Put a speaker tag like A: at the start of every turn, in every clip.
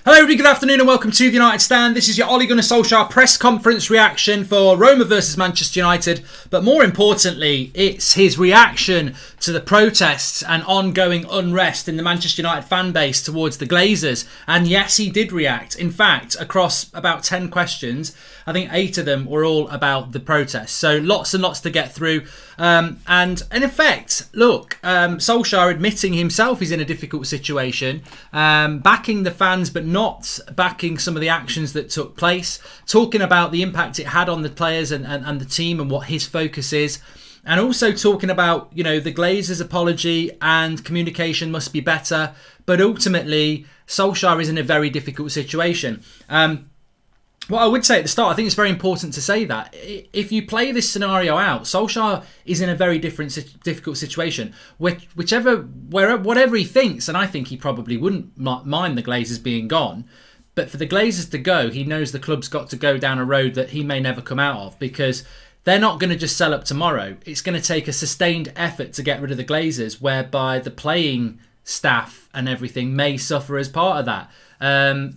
A: Hello everybody, good afternoon and welcome to the United Stand. This is your Ole Gunnar Solskjaer press conference reaction for Roma versus Manchester United. But more importantly, it's his reaction to the protests and ongoing unrest in the Manchester United fan base towards the Glazers. And yes, he did react. In fact, across about 10 questions, I think 8 of them were all about the protests. So lots and lots to get through. And in effect, look, Solskjaer admitting himself he's in a difficult situation, backing the fans but not backing some of the actions that took place, talking about the impact it had on the players and the team and what his focus is, and also talking about, you know, the Glazers' apology and communication must be better, but ultimately Solskjaer is in a very difficult situation. What I would say at the start, I think it's very important to say that if you play this scenario out, Solskjaer is in a very difficult situation. Whatever he thinks, and I think he probably wouldn't mind the Glazers being gone, but for the Glazers to go, he knows the club's got to go down a road that he may never come out of, because they're not going to just sell up tomorrow. It's going to take a sustained effort to get rid of the Glazers, whereby the playing staff and everything may suffer as part of that.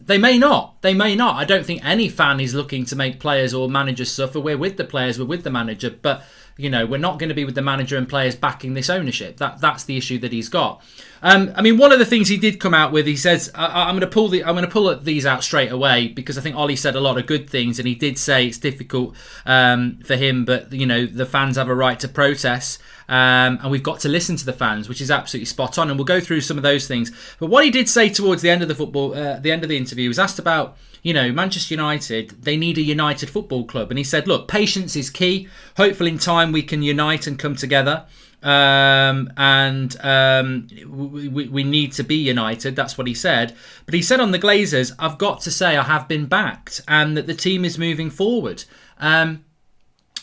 A: They may not. I don't think any fan is looking to make players or managers suffer. We're with the players, we're with the manager, but you know, we're not going to be with the manager and players backing this ownership. That's the issue that he's got. I mean, one of the things he did come out with, he says, I'm going to pull these out straight away, because I think Ollie said a lot of good things, and he did say it's difficult for him, but you know, the fans have a right to protest. And we've got to listen to the fans, which is absolutely spot on, and we'll go through some of those things. But what he did say towards the end of the end of the interview, he was asked about, you know, Manchester United, they need a united football club, and he said, look, patience is key. Hopefully in time we can unite and come together, we need to be united. That's what he said. But he said on the Glazers, I've got to say I have been backed and that the team is moving forward.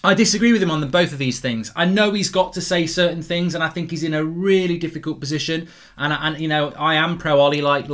A: I disagree with him on both of these things. I know he's got to say certain things, and I think he's in a really difficult position. And you know, I am pro Ollie, like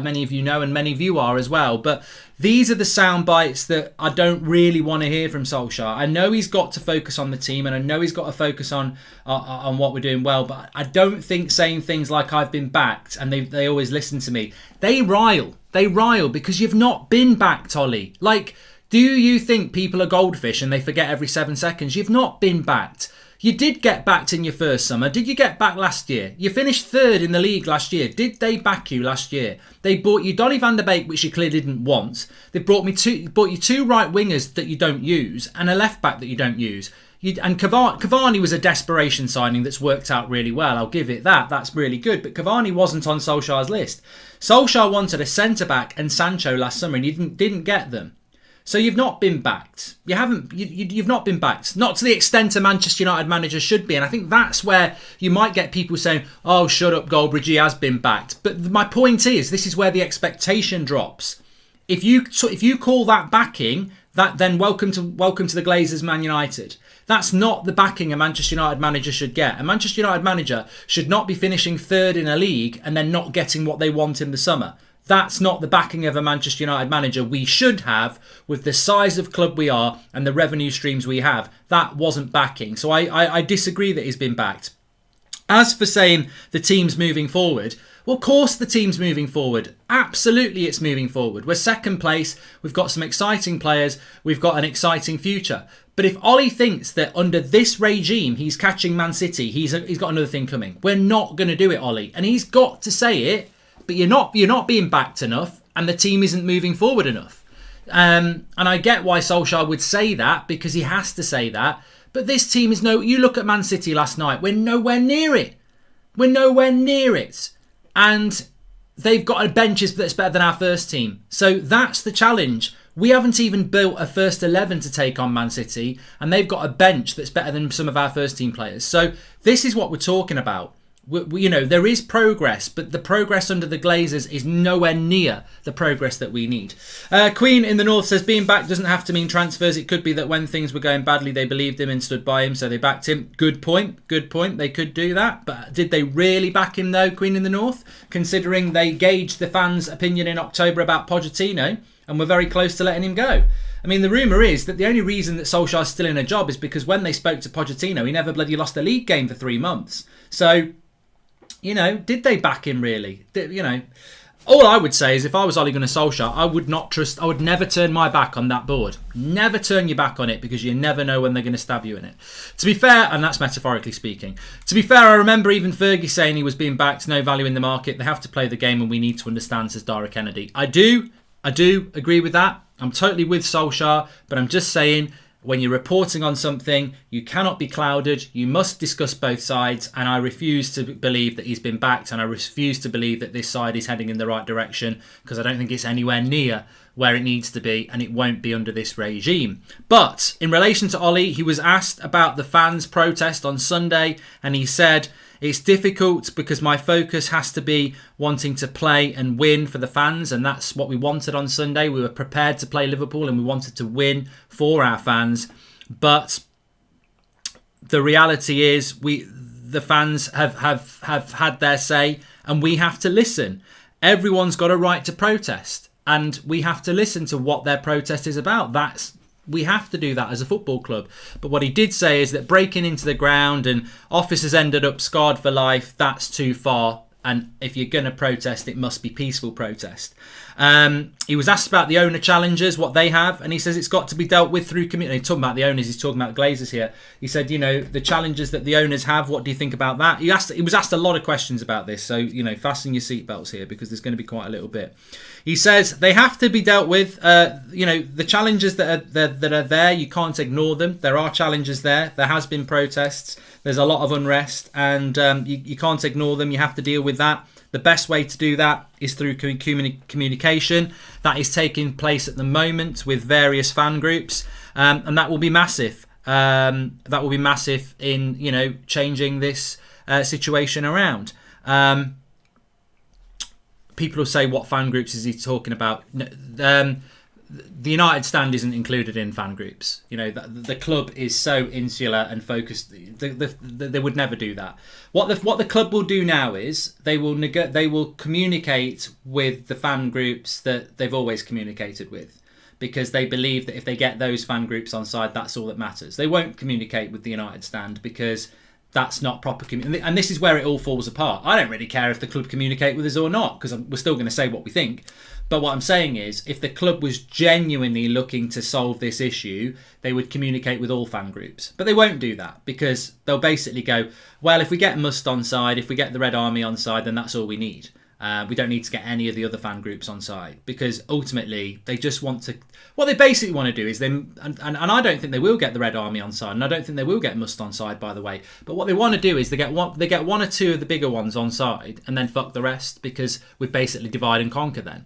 A: many of you know, and many of you are as well. But these are the sound bites that I don't really want to hear from Solskjaer. I know he's got to focus on the team, and I know he's got to focus on what we're doing well. But I don't think saying things like I've been backed and they always listen to me. They rile because you've not been backed, Ollie. Like, do you think people are goldfish and they forget every 7 seconds? You've not been backed. You did get backed in your first summer. Did you get backed last year? You finished 3rd in the league last year. Did they back you last year? They bought you Donny van der Beek, which you clearly didn't want. They bought you 2 right wingers that you don't use and a left back that you don't use. And Cavani was a desperation signing that's worked out really well. I'll give it that. That's really good. But Cavani wasn't on Solskjaer's list. Solskjaer wanted a centre-back and Sancho last summer, and he didn't get them. So you've not been backed. You've not been backed. Not to the extent a Manchester United manager should be. And I think that's where you might get people saying, oh, shut up, Goldbridge, he has been backed. But my point is, this is where the expectation drops. If you call that backing, then welcome to the Glazers, Man United. That's not the backing a Manchester United manager should get. A Manchester United manager should not be finishing 3rd in a league and then not getting what they want in the summer. That's not the backing of a Manchester United manager we should have with the size of club we are and the revenue streams we have. That wasn't backing. So I disagree that he's been backed. As for saying the team's moving forward, well, of course the team's moving forward. Absolutely it's moving forward. We're 2nd place. We've got some exciting players. We've got an exciting future. But if Ollie thinks that under this regime he's catching Man City, he's got another thing coming. We're not going to do it, Ollie. And he's got to say it. But you're not being backed enough, and the team isn't moving forward enough. And I get why Solskjaer would say that, because he has to say that. But this team is you look at Man City last night, we're nowhere near it. We're nowhere near it. And they've got a bench that's better than our first team. So that's the challenge. We haven't even built a first 11 to take on Man City, and they've got a bench that's better than some of our first team players. So this is what we're talking about. You know, there is progress, but the progress under the Glazers is nowhere near the progress that we need. Queen in the North says, being backed doesn't have to mean transfers. It could be that when things were going badly, they believed him and stood by him, so they backed him. Good point. They could do that. But did they really back him, though, Queen in the North? Considering they gauged the fans' opinion in October about Pochettino and were very close to letting him go. I mean, the rumour is that the only reason that Solskjaer's still in a job is because when they spoke to Pochettino, he never bloody lost a league game for 3 months. So, you know, did they back him really? You know, All I would say is if I was Ole Gunnar Solskjaer, I would never turn my back on that board. Never turn your back on it, because you never know when they're going to stab you in it. To be fair, and that's metaphorically speaking, to be fair, I remember even Fergie saying he was being backed, no value in the market, they have to play the game and we need to understand, says Dara Kennedy. I do agree with that. I'm totally with Solskjaer, but I'm just saying, when you're reporting on something, you cannot be clouded. You must discuss both sides. And I refuse to believe that he's been backed. And I refuse to believe that this side is heading in the right direction, because I don't think it's anywhere near where it needs to be. And it won't be under this regime. But in relation to Ollie, he was asked about the fans' protest on Sunday. And he said, it's difficult because my focus has to be wanting to play and win for the fans, and that's what we wanted on Sunday. We were prepared to play Liverpool and we wanted to win for our fans. But the reality is the fans have had their say, and we have to listen. Everyone's got a right to protest, and we have to listen to what their protest is about. We have to do that as a football club. But what he did say is that breaking into the ground and officers ended up scarred for life, that's too far. And if you're going to protest, it must be peaceful protest. He was asked about the owner challenges, what they have, and he says it's got to be dealt with through community. He's talking about the owners, he's talking about Glazers here. He said, the challenges that the owners have, what do you think about that? He was asked a lot of questions about this, so, fasten your seatbelts here, because there's going to be quite a little bit. He says they have to be dealt with. The challenges that are there, you can't ignore them. There are challenges there. There has been protests. There's a lot of unrest, and you can't ignore them. You have to deal with that. The best way to do that is through communication. That is taking place at the moment with various fan groups, and that will be massive. That will be massive in changing this situation around. People will say, what fan groups is he talking about? The United Stand isn't included in fan groups. The club is so insular and focused. They would never do that. What the club will do now is they will communicate with the fan groups that they've always communicated with, because they believe that if they get those fan groups on side, that's all that matters. They won't communicate with the United Stand because that's not proper communication. And this is where it all falls apart. I don't really care if the club communicate with us or not, because we're still going to say what we think. But what I'm saying is, if the club was genuinely looking to solve this issue, they would communicate with all fan groups. But they won't do that, because they'll basically go, well, if we get Must on side, if we get the Red Army on side, then that's all we need. We don't need to get any of the other fan groups on side, because ultimately they just want to. What they basically want to do is and I don't think they will get the Red Army on side, and I don't think they will get Must on side, by the way. But what they want to do is they get one or two of the bigger ones on side, and then fuck the rest, because we basically divide and conquer. Then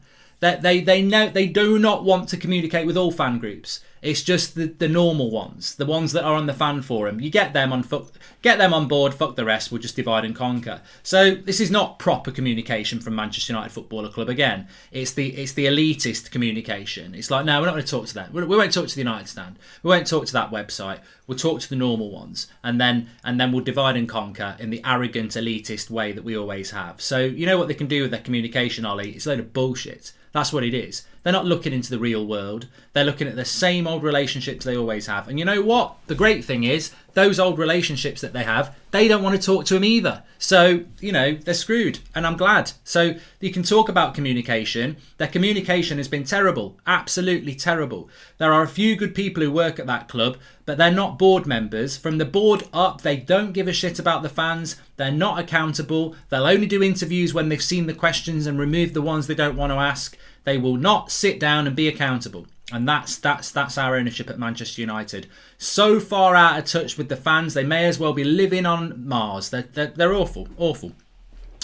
A: they know they do not want to communicate with all fan groups. It's just the normal ones, the ones that are on the fan forum. You get them on board, fuck the rest, we'll just divide and conquer. So this is not proper communication from Manchester United Footballer Club. Again, it's the elitist communication. It's like, no, we're not going to talk to that. We won't talk to the United Stand. We won't talk to that website. We'll talk to the normal ones, and then we'll divide and conquer in the arrogant elitist way that we always have. So you know what they can do with their communication, Ollie? It's a load of bullshit. That's what it is. They're not looking into the real world. They're looking at the same old relationships they always have. And you know what? The great thing is, those old relationships that they have, they don't want to talk to them either. So, they're screwed. And I'm glad. So you can talk about communication. Their communication has been terrible. Absolutely terrible. There are a few good people who work at that club, but they're not board members. From the board up, they don't give a shit about the fans. They're not accountable. They'll only do interviews when they've seen the questions and remove the ones they don't want to ask. They will not sit down and be accountable. And that's our ownership at Manchester United. So far out of touch with the fans, they may as well be living on Mars. They're awful.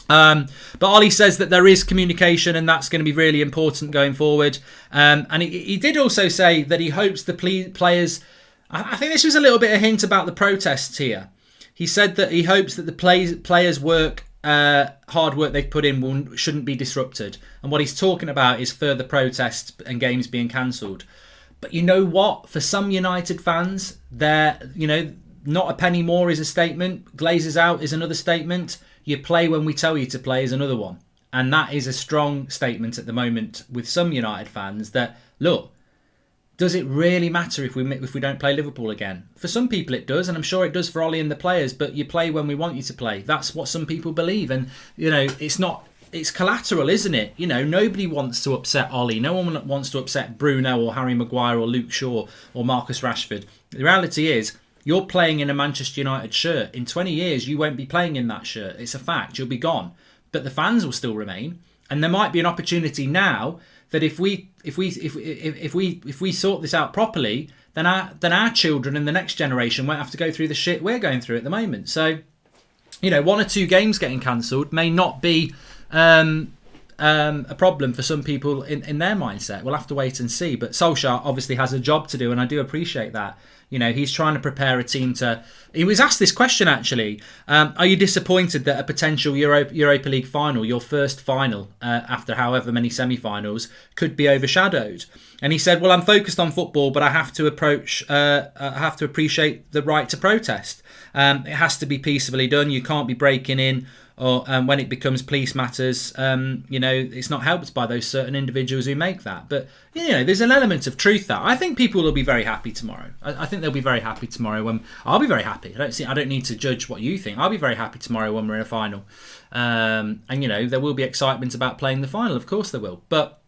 A: But Ollie says that there is communication, and that's going to be really important going forward. And he did also say that he hopes the players. I think this was a little bit of a hint about the protests here. He said that he hopes that the players' work. Hard work they've put in shouldn't be disrupted, and what he's talking about is further protests and games being cancelled. But you know what? For some United fans, not a penny more is a statement. Glazers out is another statement. You play when we tell you to play is another one, and that is a strong statement at the moment with some United fans. That look. Does it really matter if we don't play Liverpool again? For some people it does, and I'm sure it does for Ollie and the players, but you play when we want you to play. That's what some people believe, and it's not it's collateral, isn't it? You know, nobody wants to upset Ollie. No one wants to upset Bruno or Harry Maguire or Luke Shaw or Marcus Rashford. The reality is, you're playing in a Manchester United shirt. In 20 years, you won't be playing in that shirt. It's a fact. You'll be gone. But the fans will still remain. And there might be an opportunity now that if we sort this out properly, then our children and the next generation won't have to go through the shit we're going through at the moment. So, you know, 1 or 2 games getting cancelled may not be a problem for some people in their mindset. We'll have to wait and see. But Solskjaer obviously has a job to do, and I do appreciate that. You know, he's trying to prepare a team to... He was asked this question, actually. Are you disappointed that a potential Europa League final, your first final after however many semi-finals, could be overshadowed? And he said, well, I'm focused on football, but I have to appreciate the right to protest. It has to be peacefully done. You can't be breaking in, or when it becomes police matters, you know, it's not helped by those certain individuals who make that. But, you know, there's an element of truth there. I think people will be very happy tomorrow. I think they'll be very happy tomorrow. When I'll be very happy. I don't need to judge what you think. I'll be very happy tomorrow when we're in a final. And, you know, there will be excitement about playing the final. Of course there will. But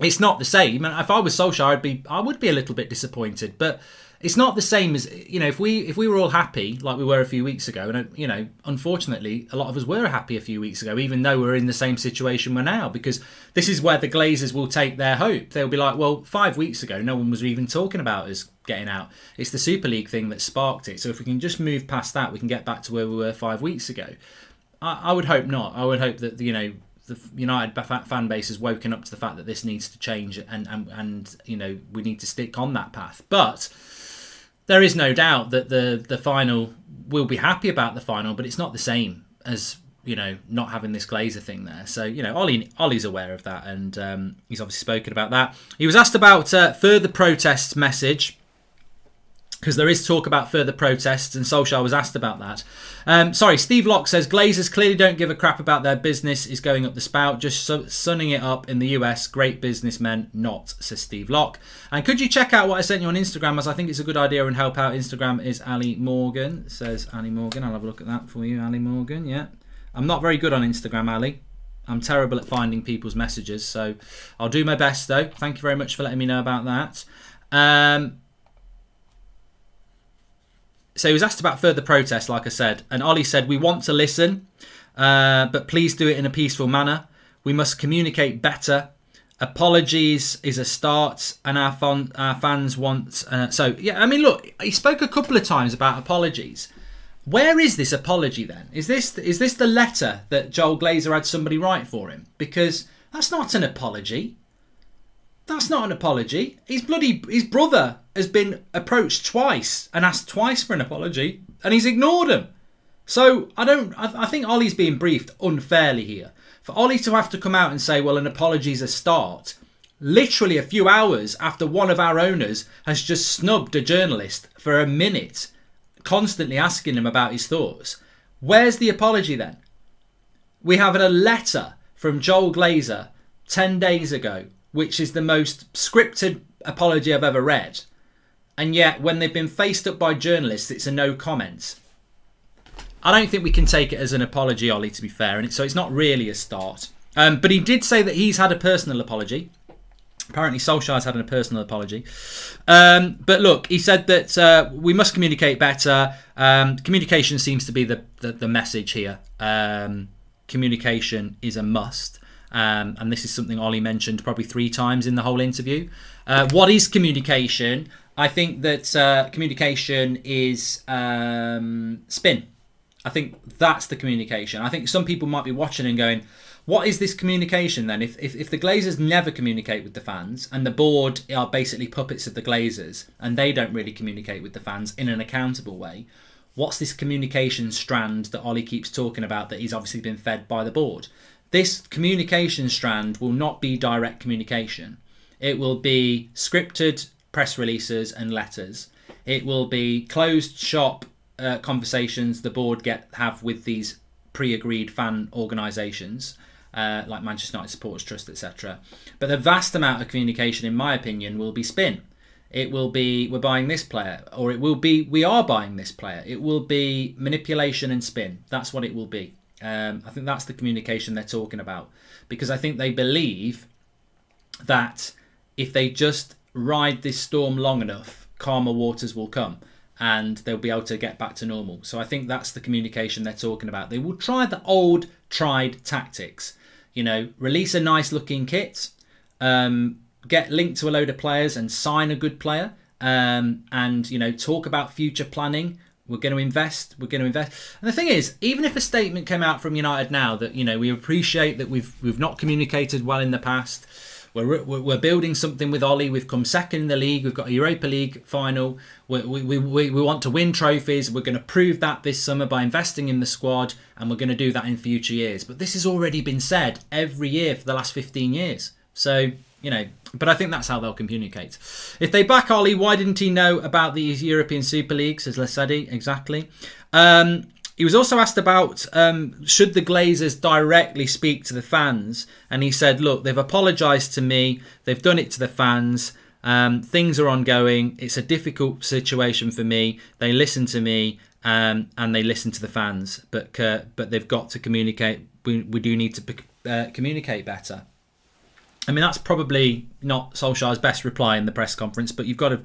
A: it's not the same. And if I was Solskjaer, I would be a little bit disappointed. But it's not the same as, you know, if we were all happy like we were a few weeks ago, and, you know, unfortunately a lot of us were happy a few weeks ago, even though we're in the same situation we're now, because this is where the Glazers will take their hope. They'll be like, well, 5 weeks ago no one was even talking about us getting out. It's the Super League thing that sparked it. So if we can just move past that, we can get back to where we were 5 weeks ago. I would hope not. I would hope that, you know, the United fan base has woken up to the fact that this needs to change, and you know, we need to stick on that path. But there is no doubt that the final, will be happy about the final, but it's not the same as, you know, not having this Glazer thing there. So, you know, Ollie's aware of that, and he's obviously spoken about that. He was asked about further protests message, because there is talk about further protests, and Solskjaer was asked about that. Steve Locke says, Glazers clearly don't give a crap about their business is going up the spout, just sunning it up in the US. Great businessmen, not, says Steve Locke. And could you check out what I sent you on Instagram, as I think it's a good idea and help out. Instagram is Ali Morgan, says Ali Morgan. I'll have a look at that for you, Ali Morgan, yeah. I'm not very good on Instagram, Ali. I'm terrible at finding people's messages, so I'll do my best, though. Thank you very much for letting me know about that. So he was asked about further protests, like I said, and Ollie said, we want to listen, but please do it in a peaceful manner. We must communicate better. Apologies is a start, and our fans want... yeah, I mean, look, he spoke a couple of times about apologies. Where is this apology then? Is this the letter that Joel Glazer had somebody write for him? Because that's not an apology. That's not an apology. His brother has been approached twice and asked twice for an apology, and he's ignored him. So I think Ollie's being briefed unfairly here. For Ollie to have to come out and say, well, an apology's a start, literally a few hours after one of our owners has just snubbed a journalist for a minute, constantly asking him about his thoughts. Where's the apology then? We have a letter from Joel Glazer 10 days ago, which is the most scripted apology I've ever read. And yet, when they've been faced up by journalists, it's a no comment. I don't think we can take it as an apology, Ollie, to be fair. And so it's not really a start. But he did say that he's had a personal apology. Apparently, Solskjaer's had a personal apology. But look, he said that we must communicate better. Communication seems to be the message here. Communication is a must. And this is something Ollie mentioned probably 3 times in the whole interview. What is communication? I think that communication is spin. I think that's the communication. I think some people might be watching and going, what is this communication then? If the Glazers never communicate with the fans, and the board are basically puppets of the Glazers, and they don't really communicate with the fans in an accountable way, what's this communication strand that Ollie keeps talking about that he's obviously been fed by the board? This communication strand will not be direct communication. It will be scripted press releases and letters. It will be closed shop conversations the board have with these pre-agreed fan organisations like Manchester United Supporters Trust, etc. But the vast amount of communication, in my opinion, will be spin. It will be, we're buying this player, or it will be, we are buying this player. It will be manipulation and spin. That's what it will be. I think that's the communication they're talking about, because I think they believe that if they just ride this storm long enough, calmer waters will come and they'll be able to get back to normal. So I think that's the communication they're talking about. They will try the old tried tactics, release a nice looking kit, get linked to a load of players and sign a good player, and talk about future planning. We're going to invest. And the thing is, even if a statement came out from United now that we appreciate that we've not communicated well in the past, we're building something with Ollie. We've come second in the league. We've got a Europa League final. We want to win trophies. We're going to prove that this summer by investing in the squad, and we're going to do that in future years. But this has already been said every year for the last 15 years. So, but I think that's how they'll communicate. If they back Ollie, why didn't he know about these European Super League, says Lesedi? Exactly. He was also asked about should the Glazers directly speak to the fans, and he said, look, they've apologised to me, they've done it to the fans, things are ongoing, it's a difficult situation for me, they listen to me and they listen to the fans, but they've got to communicate. We do need to communicate better. I mean, that's probably not Solskjaer's best reply in the press conference, but you've got to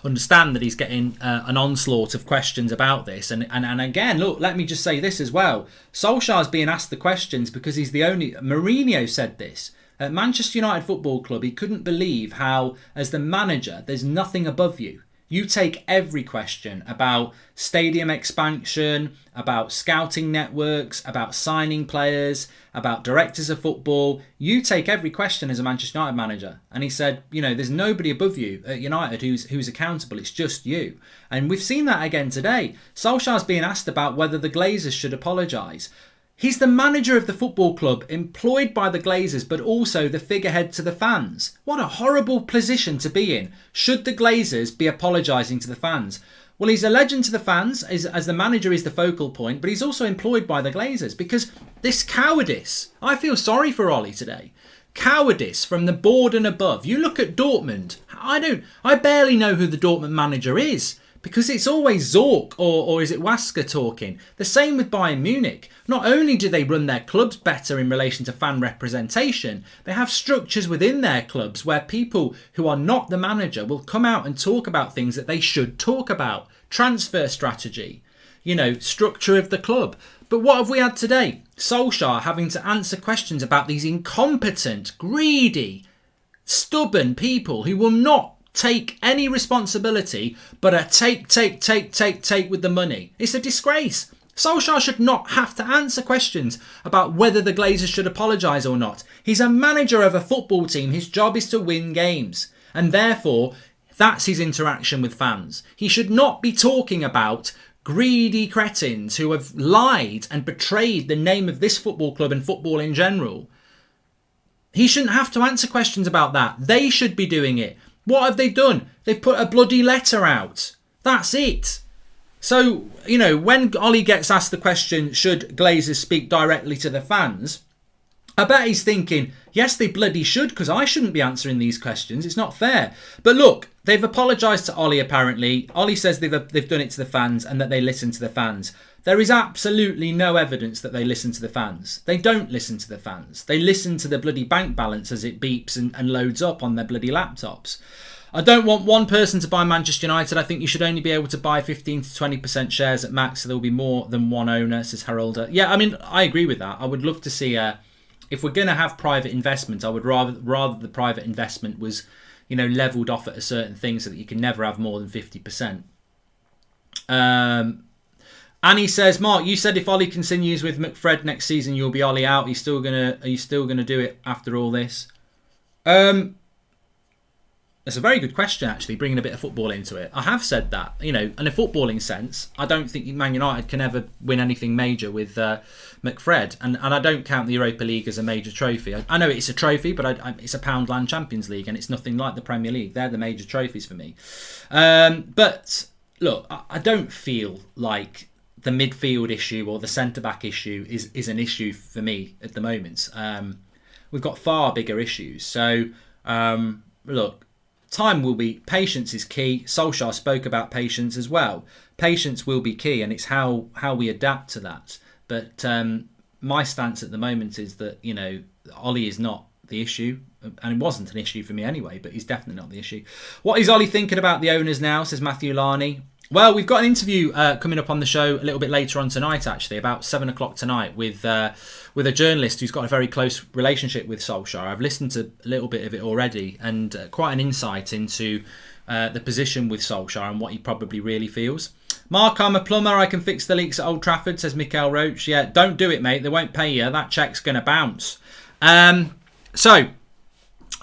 A: understand that he's getting an onslaught of questions about this. And again, look, let me just say this as well. Solskjaer's being asked the questions because he's the only... Mourinho said this. At Manchester United Football Club, he couldn't believe how, as the manager, there's nothing above you. You take every question about stadium expansion, about scouting networks, about signing players, about directors of football. You take every question as a Manchester United manager. And he said, there's nobody above you at United who's accountable. It's just you. And we've seen that again today. Solskjaer's being asked about whether the Glazers should apologise. He's the manager of the football club, employed by the Glazers, but also the figurehead to the fans. What a horrible position to be in. Should the Glazers be apologising to the fans? Well, he's a legend to the fans, as the manager is the focal point, but he's also employed by the Glazers, because this cowardice, I feel sorry for Ollie today. Cowardice from the board and above. You look at Dortmund. I barely know who the Dortmund manager is, because it's always Zorc or is it Wasker talking. The same with Bayern Munich. Not only do they run their clubs better in relation to fan representation, they have structures within their clubs where people who are not the manager will come out and talk about things that they should talk about. Transfer strategy, structure of the club. But what have we had today? Solskjaer having to answer questions about these incompetent, greedy, stubborn people who will not take any responsibility, but take with the money. It's a disgrace. Solskjaer should not have to answer questions about whether the Glazers should apologise or not. He's a manager of a football team. His job is to win games. And therefore, that's his interaction with fans. He should not be talking about greedy cretins who have lied and betrayed the name of this football club and football in general. He shouldn't have to answer questions about that. They should be doing it. What have they done? They've put a bloody letter out. That's it. So, when Ollie gets asked the question, should Glazers speak directly to the fans? I bet he's thinking, yes, they bloody should, because I shouldn't be answering these questions. It's not fair. But look, they've apologised to Ollie, apparently. Ollie says they've done it to the fans and that they listen to the fans. There is absolutely no evidence that they listen to the fans. They don't listen to the fans. They listen to the bloody bank balance as it beeps and loads up on their bloody laptops. I don't want one person to buy Manchester United. I think you should only be able to buy 15 to 20% shares at max, so there will be more than one owner, says Harolda. Yeah, I mean, I agree with that. I would love to see, if we're going to have private investment, I would rather the private investment was, levelled off at a certain thing so that you can never have more than 50%. Annie says, Mark, you said if Ollie continues with McFred next season, you'll be Ollie out. Are you still gonna do it after all this? That's a very good question, actually, bringing a bit of football into it. I have said that, in a footballing sense, I don't think Man United can ever win anything major with McFred. And I don't count the Europa League as a major trophy. I know it's a trophy, but it's a Poundland Champions League, and it's nothing like the Premier League. They're the major trophies for me. But, look, I don't feel like the midfield issue or the centre-back issue is an issue for me at the moment. We've got far bigger issues. So, look, patience is key. Solskjaer spoke about patience as well. Patience will be key, and it's how we adapt to that. But my stance at the moment is that, Ollie is not the issue, and it wasn't an issue for me anyway, but he's definitely not the issue. What is Ollie thinking about the owners now, says Matthew Larney. Well, we've got an interview coming up on the show a little bit later on tonight, actually, about 7 o'clock tonight with a journalist who's got a very close relationship with Solskjaer. I've listened to a little bit of it already, and quite an insight into the position with Solskjaer and what he probably really feels. Mark, I'm a plumber. I can fix the leaks at Old Trafford, says Mikael Roach. Yeah, don't do it, mate. They won't pay you. That check's going to bounce. So,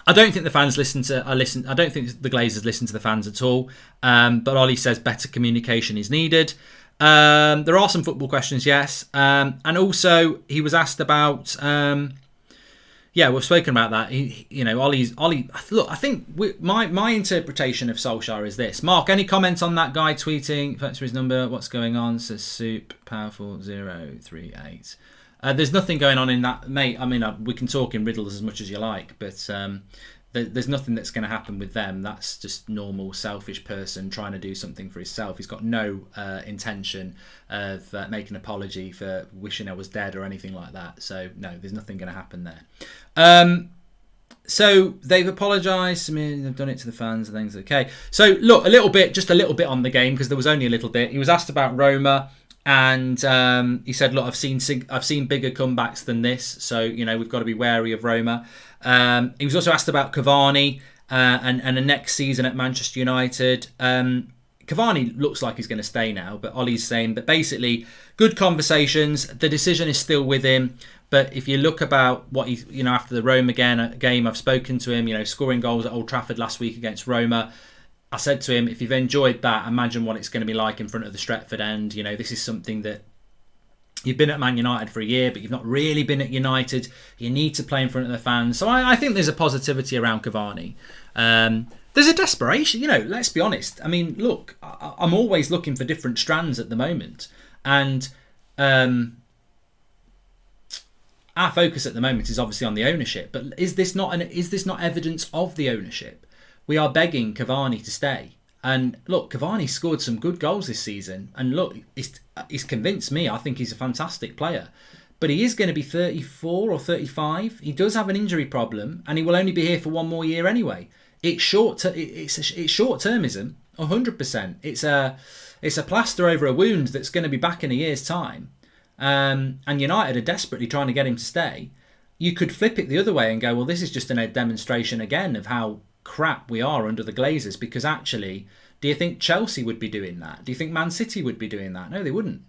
A: I don't think the fans I don't think the Glazers listen to the fans at all. But Ollie says better communication is needed. There are some football questions, yes. And also, he was asked about... we've spoken about that. Ollie. Look, I think my interpretation of Solskjaer is this. Mark, any comments on that guy tweeting? Thanks for his number. What's going on? Says Soup Powerful 038. There's nothing going on in that, mate. I mean, we can talk in riddles as much as you like, but there's nothing that's going to happen with them. That's just normal, selfish person trying to do something for himself. He's got no intention of making an apology for wishing I was dead or anything like that. So, no, there's nothing going to happen there. So, they've apologised. I mean, they've done it to the fans and things. Okay. So, look, just a little bit on the game, because there was only a little bit. He was asked about Roma. And he said, look, I've seen bigger comebacks than this. So, we've got to be wary of Roma. He was also asked about Cavani and the next season at Manchester United. Cavani looks like he's going to stay now, but Ollie's saying that basically good conversations. The decision is still with him. But if you look about what he, after the Roma game, I've spoken to him, scoring goals at Old Trafford last week against Roma. I said to him, if you've enjoyed that, imagine what it's going to be like in front of the Stretford end. This is something that you've been at Man United for a year, but you've not really been at United. You need to play in front of the fans. So I think there's a positivity around Cavani. There's a desperation, let's be honest. I mean, look, I'm always looking for different strands at the moment. And our focus at the moment is obviously on the ownership. But is this not evidence of the ownership? We are begging Cavani to stay. And look, Cavani scored some good goals this season. And look, he's convinced me. I think he's a fantastic player. But he is going to be 34 or 35. He does have an injury problem. And he will only be here for one more year anyway. It's short-termism, 100%. It's a plaster over a wound that's going to be back in a year's time. And United are desperately trying to get him to stay. You could flip it the other way and go, well, this is just a demonstration again of how crap we are under the Glazers, because actually, do you think Chelsea would be doing that? Do you think Man City would be doing that? No, they wouldn't.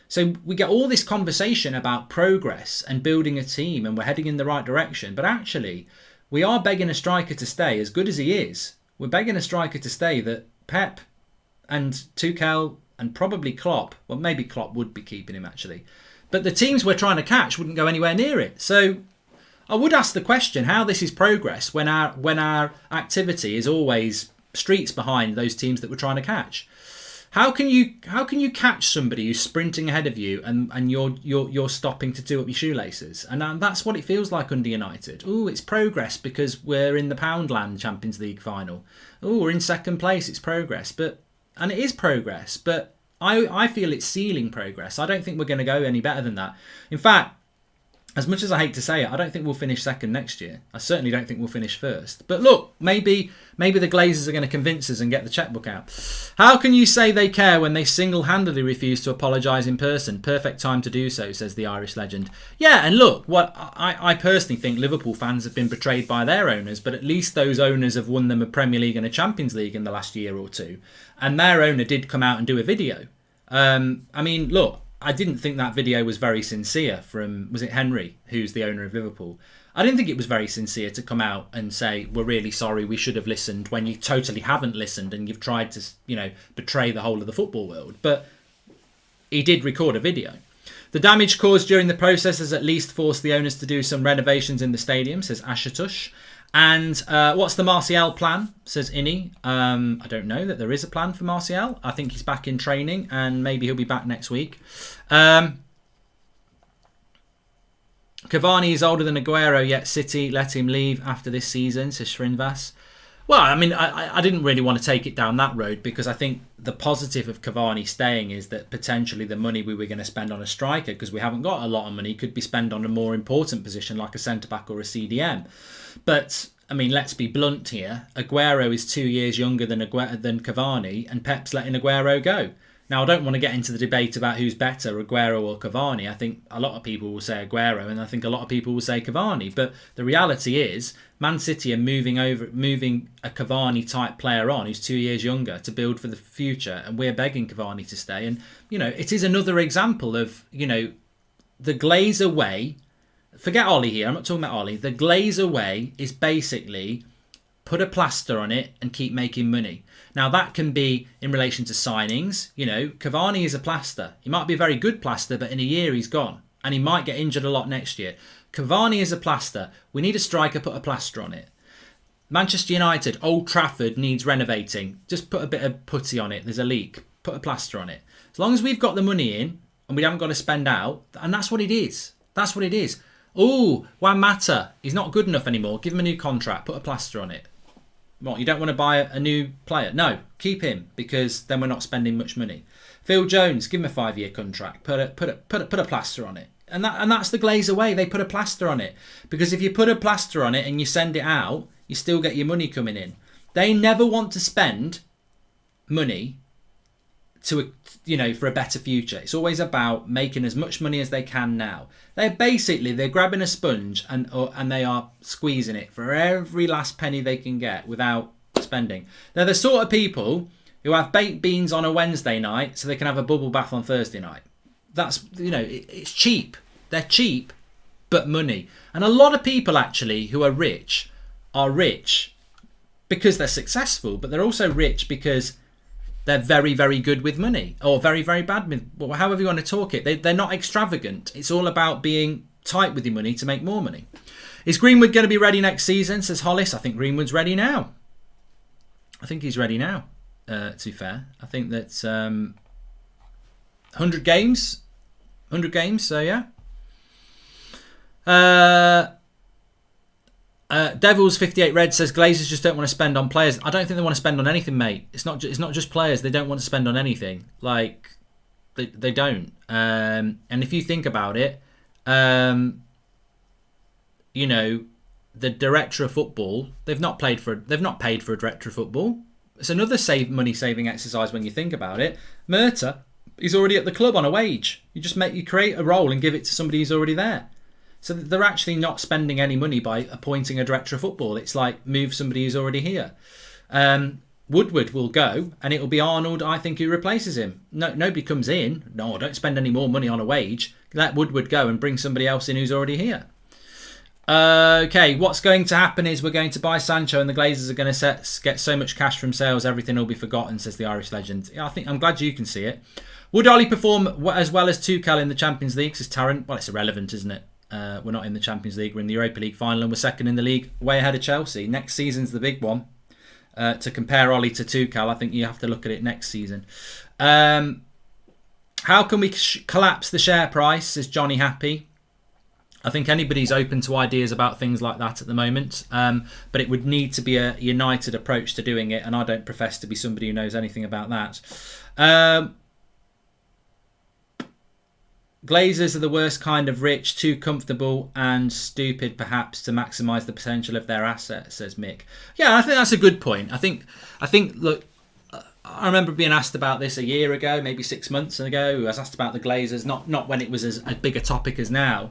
A: So we get all this conversation about progress and building a team and we're heading in the right direction, but actually we are begging a striker to stay, as good as he is. We're begging a striker to stay that Pep and Tuchel and probably Klopp, well, maybe Klopp would be keeping him actually, but the teams we're trying to catch wouldn't go anywhere near it. So I would ask the question how this is progress when our activity is always streets behind those teams that we're trying to catch. How can you catch somebody who's sprinting ahead of you and you're stopping to do up your shoelaces? And that's what it feels like under United. Oh, it's progress because we're in the Poundland Champions League final. Oh, we're in second place. It's progress, and it is progress. But I feel it's ceiling progress. I don't think we're going to go any better than that. In fact, as much as I hate to say it, I don't think we'll finish second next year. I certainly don't think we'll finish first. But look, maybe the Glazers are going to convince us and get the checkbook out. How can you say they care when they single-handedly refuse to apologise in person? Perfect time to do so, says the Irish legend. Yeah, and look, what I personally think Liverpool fans have been betrayed by their owners, but at least those owners have won them a Premier League and a Champions League in the last year or two. And their owner did come out and do a video. I mean, look, I didn't think that video was very sincere from, was it Henry, who's the owner of Liverpool? I didn't think it was very sincere to come out and say, we're really sorry, we should have listened, when you totally haven't listened and you've tried to, betray the whole of the football world. But he did record a video. The damage caused during the process has at least forced the owners to do some renovations in the stadium, says Ashutosh. And what's the Martial plan, says Inni. I don't know that there is a plan for Martial. I think he's back in training and maybe he'll be back next week. Cavani is older than Aguero, yet City let him leave after this season, says Srinvas. Well, I mean, I didn't really want to take it down that road, because I think the positive of Cavani staying is that potentially the money we were going to spend on a striker, because we haven't got a lot of money, could be spent on a more important position like a centre-back or a CDM. But, I mean, let's be blunt here. Aguero is 2 years younger than Cavani, and Pep's letting Aguero go. Now, I don't want to get into the debate about who's better, Aguero or Cavani. I think a lot of people will say Aguero, and I think a lot of people will say Cavani. But the reality is, Man City are moving a Cavani-type player on who's 2 years younger to build for the future, and we're begging Cavani to stay. And, it is another example of, the Glazer way. Forget Ollie here, I'm not talking about Ollie. The Glazer way is basically put a plaster on it and keep making money. Now, that can be in relation to signings. Cavani is a plaster. He might be a very good plaster, but in a year he's gone. And he might get injured a lot next year. Cavani is a plaster. We need a striker, put a plaster on it. Manchester United, Old Trafford needs renovating. Just put a bit of putty on it. There's a leak. Put a plaster on it. As long as we've got the money in and we haven't got to spend out, and that's what it is. That's what it is. Oh, Juan Mata, he's not good enough anymore. Give him a new contract. Put a plaster on it. What, you don't want to buy a new player? No, keep him, because then we're not spending much money. Phil Jones, give him a 5-year contract. Put a plaster on it, and that's the Glazer way. They put a plaster on it, because if you put a plaster on it and you send it out, you still get your money coming in. They never want to spend money to for a better future. It's always about making as much money as they can now. They're grabbing a sponge and they are squeezing it for every last penny they can get without spending. They're the sort of people who have baked beans on a Wednesday night so they can have a bubble bath on Thursday night. That's it's cheap. They're cheap, but money. And a lot of people actually who are rich because they're successful, but they're also rich because they're very, very good with money, or very, very bad with, however you want to talk it. They're not extravagant. It's all about being tight with your money to make more money. Is Greenwood going to be ready next season, says Hollis? I think Greenwood's ready now. I think he's ready now, to be fair. I think that's 100 games, so yeah. Devils 58 Red says Glazers just don't want to spend on players. I don't think they want to spend on anything, mate. It's not just players. They don't want to spend on anything. Like they don't. And if you think about it, the director of football, they've not paid for a director of football. It's another money saving exercise when you think about it. Murta, he's already at the club on a wage. You create a role and give it to somebody who's already there. So they're actually not spending any money by appointing a director of football. It's like move somebody who's already here. Woodward will go, and it will be Arnold, I think, who replaces him. No, nobody comes in. No, don't spend any more money on a wage. Let Woodward go and bring somebody else in who's already here. Okay, what's going to happen is we're going to buy Sancho, and the Glazers are going to get so much cash from sales, everything will be forgotten, says the Irish legend. I'm glad you can see it. Would Ollie perform as well as Tuchel in the Champions League, says Tarrant? Well, it's irrelevant, isn't it? We're not in the Champions League. We're in the Europa League final, and we're second in the league, way ahead of Chelsea. Next season's the big one. To compare Ollie to Tuchel, I think you have to look at it next season. How can we collapse the share price, says Johnny Happy? I think anybody's open to ideas about things like that at the moment, but it would need to be a united approach to doing it, and I don't profess to be somebody who knows anything about that. Glazers are the worst kind of rich, too comfortable and stupid, perhaps, to maximise the potential of their assets, says Mick. Yeah, I think that's a good point. I think. Look, I remember being asked about this a year ago, maybe 6 months ago. I was asked about the Glazers, not when it was as big a topic as now.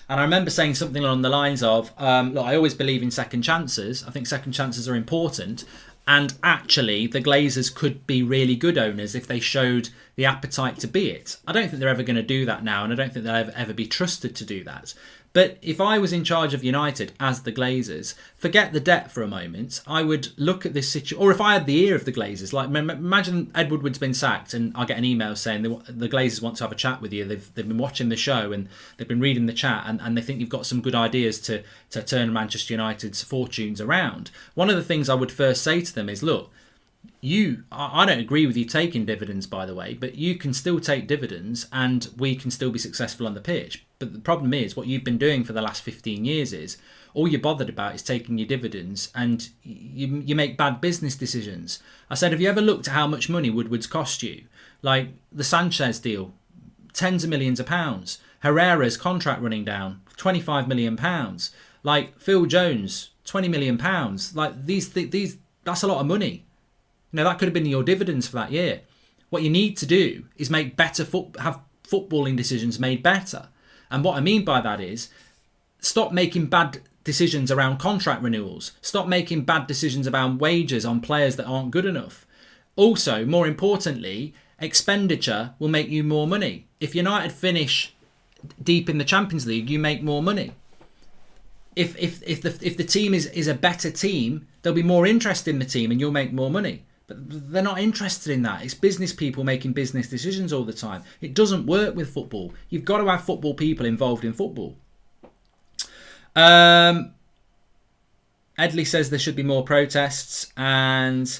A: And I remember saying something along the lines of, look, I always believe in second chances. I think second chances are important. And actually, the Glazers could be really good owners if they showed the appetite to be it. I don't think they're ever going to do that now, and I don't think they'll ever be trusted to do that. But if I was in charge of United as the Glazers, forget the debt for a moment, I would look at this situation. Or if I had the ear of the Glazers, like imagine Ed Woodward's been sacked and I get an email saying the Glazers want to have a chat with you. They've been watching the show and they've been reading the chat and they think you've got some good ideas to turn Manchester United's fortunes around. One of the things I would first say to them is, look, I don't agree with you taking dividends, by the way, but you can still take dividends and we can still be successful on the pitch. But the problem is, what you've been doing for the last 15 years is, all you're bothered about is taking your dividends, and you make bad business decisions. I said, have you ever looked at how much money Woodward's cost you? Like the Sanchez deal, tens of millions of pounds. Herrera's contract running down, £25 million. Like Phil Jones, £20 million. Like these, that's a lot of money. That could have been your dividends for that year. What you need to do is make better have footballing decisions made better. And what I mean by that is, stop making bad decisions around contract renewals. Stop making bad decisions about wages on players that aren't good enough. Also, more importantly, expenditure will make you more money. If United finish deep in the Champions League, you make more money. If the team is a better team, there'll be more interest in the team and you'll make more money. But they're not interested in that. It's business people making business decisions all the time. It doesn't work with football. You've got to have football people involved in football. Edley says there should be more protests, and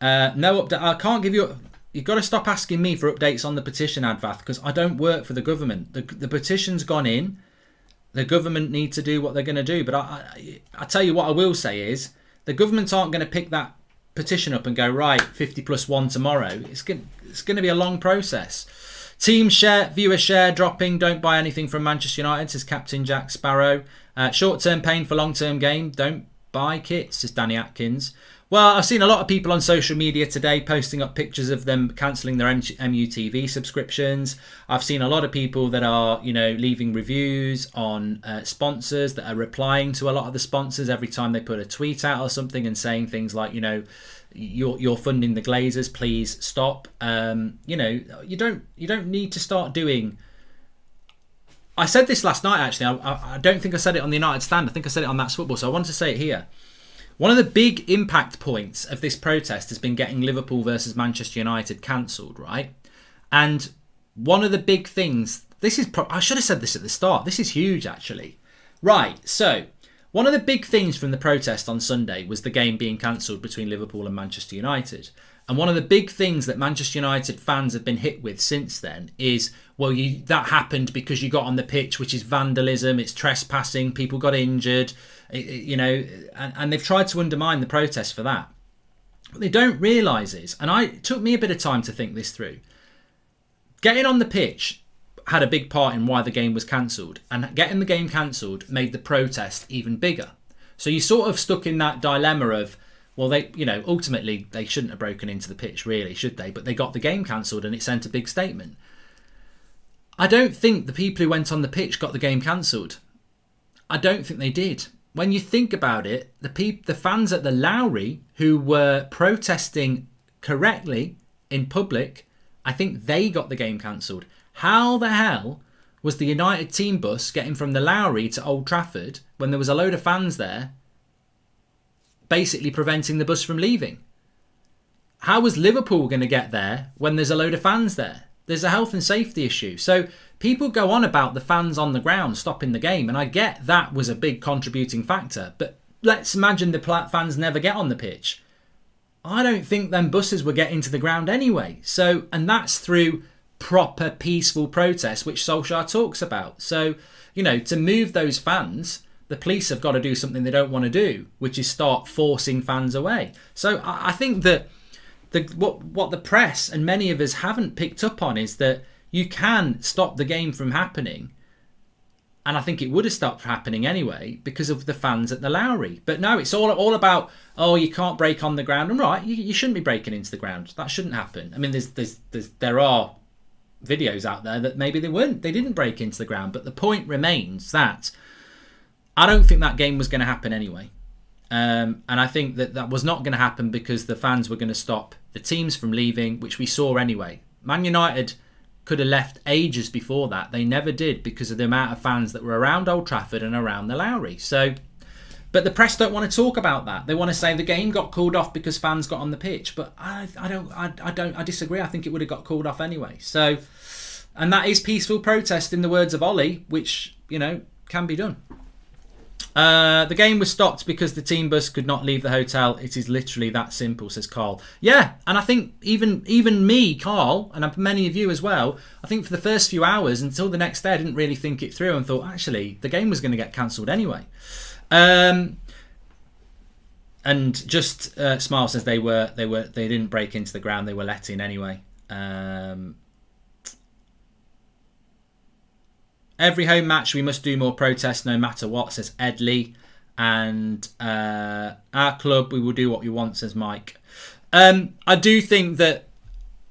A: no update. I can't give you. You've got to stop asking me for updates on the petition, Advath, because I don't work for the government. The petition's gone in. The government need to do what they're going to do. But I tell you what I will say is, the government aren't going to pick that petition up and go, right, 50 plus 1 tomorrow. It's going to be a long process. Team share, viewer share dropping. Don't buy anything from Manchester United, says Captain Jack Sparrow. Short-term pain for long-term gain. Don't buy kits, says Danny Atkins. Well, I've seen a lot of people on social media today posting up pictures of them cancelling their MUTV subscriptions. I've seen a lot of people that are, leaving reviews on sponsors, that are replying to a lot of the sponsors every time they put a tweet out or something and saying things like, you're funding the Glazers, please stop. You don't need to start doing. I said this last night, actually. I don't think I said it on the United Stand. I think I said it on That's Football, so I want to say it here. One of the big impact points of this protest has been getting Liverpool versus Manchester United cancelled, right? And one of the big things, I should have said this at the start. This is huge, actually. Right, so one of the big things from the protest on Sunday was the game being cancelled between Liverpool and Manchester United. And one of the big things that Manchester United fans have been hit with since then is, well, that happened because you got on the pitch, which is vandalism, it's trespassing, people got injured, and they've tried to undermine the protest for that. What they don't realise is, and it took me a bit of time to think this through, getting on the pitch had a big part in why the game was cancelled, and getting the game cancelled made the protest even bigger. So you sort of stuck in that dilemma of, well, ultimately they shouldn't have broken into the pitch, really, should they? But they got the game cancelled and it sent a big statement. I don't think the people who went on the pitch got the game cancelled. I don't think they did. When you think about it, the fans at the Lowry who were protesting correctly in public, I think they got the game cancelled. How the hell was the United team bus getting from the Lowry to Old Trafford when there was a load of fans there, basically preventing the bus from leaving? How was Liverpool going to get there when there's a load of fans there? There's a health and safety issue. So people go on about the fans on the ground stopping the game, and I get that was a big contributing factor, but let's imagine the fans never get on the pitch. I don't think them buses were getting to the ground anyway. So, and that's through proper peaceful protest, which Solskjaer talks about. So, to move those fans, the police have got to do something they don't want to do, which is start forcing fans away. So I think that what the press and many of us haven't picked up on is that you can stop the game from happening. And I think it would have stopped happening anyway because of the fans at the Lowry. But no, it's all about, you can't break on the ground. And right, you shouldn't be breaking into the ground. That shouldn't happen. I mean, there are videos out there that maybe they didn't break into the ground. But the point remains that I don't think that game was going to happen anyway. And I think that was not going to happen because the fans were going to stop the teams from leaving, which we saw anyway. Man United could have left ages before that. They never did because of the amount of fans that were around Old Trafford and around the Lowry. So, but the press don't want to talk about that. They want to say the game got called off because fans got on the pitch. But I disagree. I think it would have got called off anyway. So, and that is peaceful protest in the words of Ollie, which, can be done. The game was stopped because the team bus could not leave the hotel. It is literally that simple, says Carl. Yeah, and I think even me, Carl, and many of you as well, I think for the first few hours until the next day, I didn't really think it through and thought, actually, the game was going to get cancelled anyway. And just Smile says they didn't break into the ground, they were let in anyway. Every home match, we must do more protests no matter what, says Ed Lee. And our club, we will do what we want, says Mike. I do think that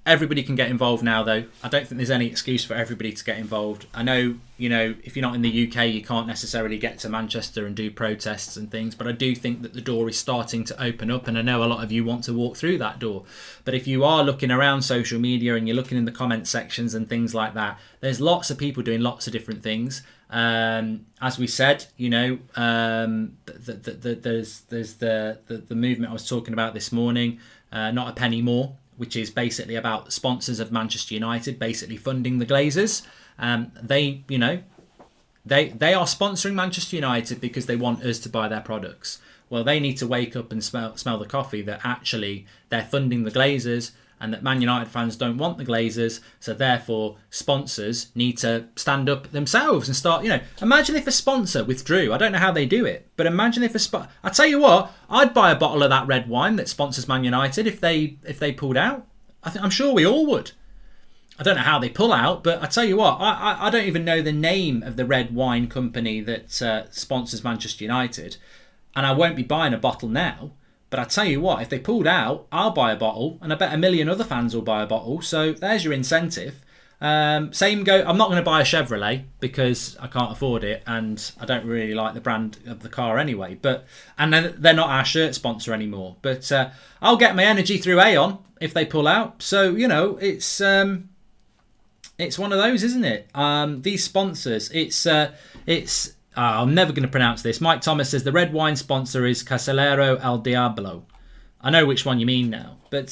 A: everybody can get involved now, though. I don't think there's any excuse for everybody to get involved. I know, if you're not in the UK, you can't necessarily get to Manchester and do protests and things, but I do think that the door is starting to open up, and I know a lot of you want to walk through that door. But if you are looking around social media and you're looking in the comment sections and things like that, there's lots of people doing lots of different things. As we said, there's the movement I was talking about this morning, Not a Penny More, which is basically about sponsors of Manchester United basically funding the Glazers. They are sponsoring Manchester United because they want us to buy their products. Well, they need to wake up and smell the coffee that actually they're funding the Glazers and that Man United fans don't want the Glazers. So therefore, sponsors need to stand up themselves and start, imagine if a sponsor withdrew. I don't know how they do it, but imagine if I tell you what, I'd buy a bottle of that red wine that sponsors Man United if they pulled out. I'm sure we all would. I don't know how they pull out, but I tell you what, I don't even know the name of the red wine company that sponsors Manchester United, and I won't be buying a bottle now. But I tell you what, if they pulled out, I'll buy a bottle, and I bet a million other fans will buy a bottle. So there's your incentive. Same go. I'm not going to buy a Chevrolet because I can't afford it, and I don't really like the brand of the car anyway. And then they're not our shirt sponsor anymore. But I'll get my energy through Aon if they pull out. So it's one of those, isn't it? These sponsors, it's. I'm never going to pronounce this. Mike Thomas says the red wine sponsor is Cancellation El Diablo. I know which one you mean now. But,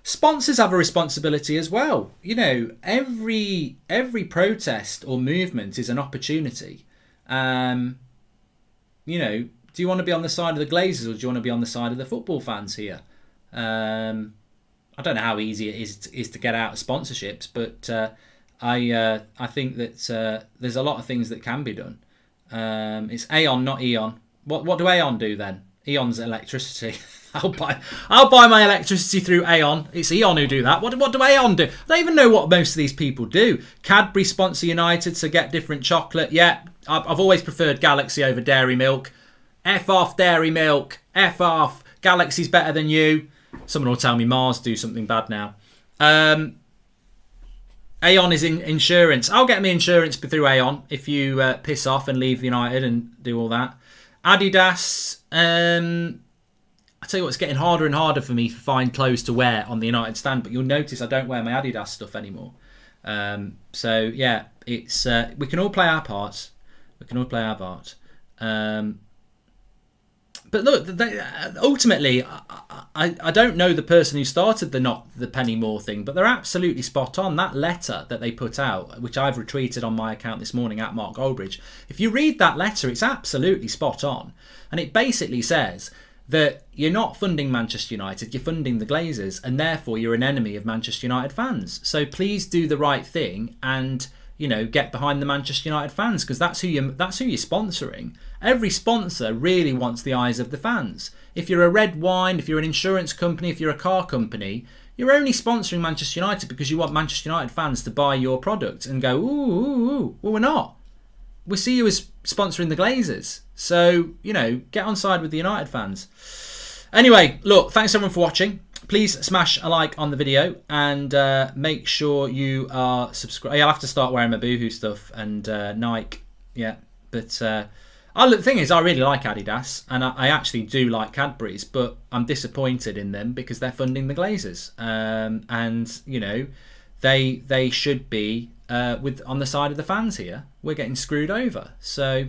A: sponsors have a responsibility as well. Every protest or movement is an opportunity. Do you want to be on the side of the Glazers or do you want to be on the side of the football fans here? I don't know how easy it is to get out of sponsorships, but... I think that there's a lot of things that can be done. It's Aon, not Eon. What do Aon do then? Eon's electricity. I'll buy my electricity through Aon. It's Eon who do that. What do Aon do? I don't even know what most of these people do. Cadbury sponsor United to get different chocolate. Yeah, I've always preferred Galaxy over Dairy Milk. F off Dairy Milk. F off. Galaxy's better than you. Someone will tell me Mars do something bad now. Aon is in insurance. I'll get my insurance through Aon if you piss off and leave United and do all that. Adidas. I tell you what, it's getting harder and harder for me to find clothes to wear on the United stand, but you'll notice I don't wear my Adidas stuff anymore. So yeah, it's we can all play our parts. We can all play our part. But look, ultimately, I don't know the person who started the Penny More thing, but they're absolutely spot on. That letter that they put out, which I've retweeted on my account this morning at Mark Goldbridge, if you read that letter, it's absolutely spot on. And it basically says that you're not funding Manchester United, you're funding the Glazers, and therefore you're an enemy of Manchester United fans. So please do the right thing and get behind the Manchester United fans, because that's who you're sponsoring. Every sponsor really wants the eyes of the fans. If you're a red wine, if you're an insurance company, if you're a car company, you're only sponsoring Manchester United because you want Manchester United fans to buy your product and go, ooh. Well, we're not. We see you as sponsoring the Glazers. So, get on side with the United fans. Anyway, look, thanks everyone for watching. Please smash a like on the video and make sure you are subscribed. I'll have to start wearing my Boohoo stuff and Nike. Yeah, but the thing is, I really like Adidas and I actually do like Cadbury's, but I'm disappointed in them because they're funding the Glazers. And they should be on the side of the fans here. We're getting screwed over. So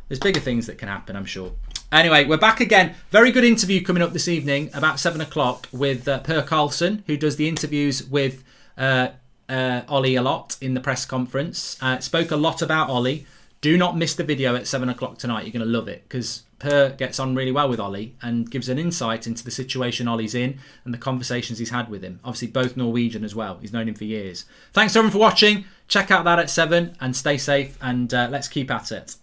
A: there's bigger things that can happen, I'm sure. Anyway, we're back again. Very good interview coming up this evening about 7 o'clock with Per Carlson, who does the interviews with Ollie a lot in the press conference. Spoke a lot about Ollie. Do not miss the video at 7 o'clock tonight. You're going to love it because Per gets on really well with Ollie and gives an insight into the situation Ollie's in and the conversations he's had with him. Obviously, both Norwegian as well. He's known him for years. Thanks everyone for watching. Check out that at 7 and stay safe and let's keep at it.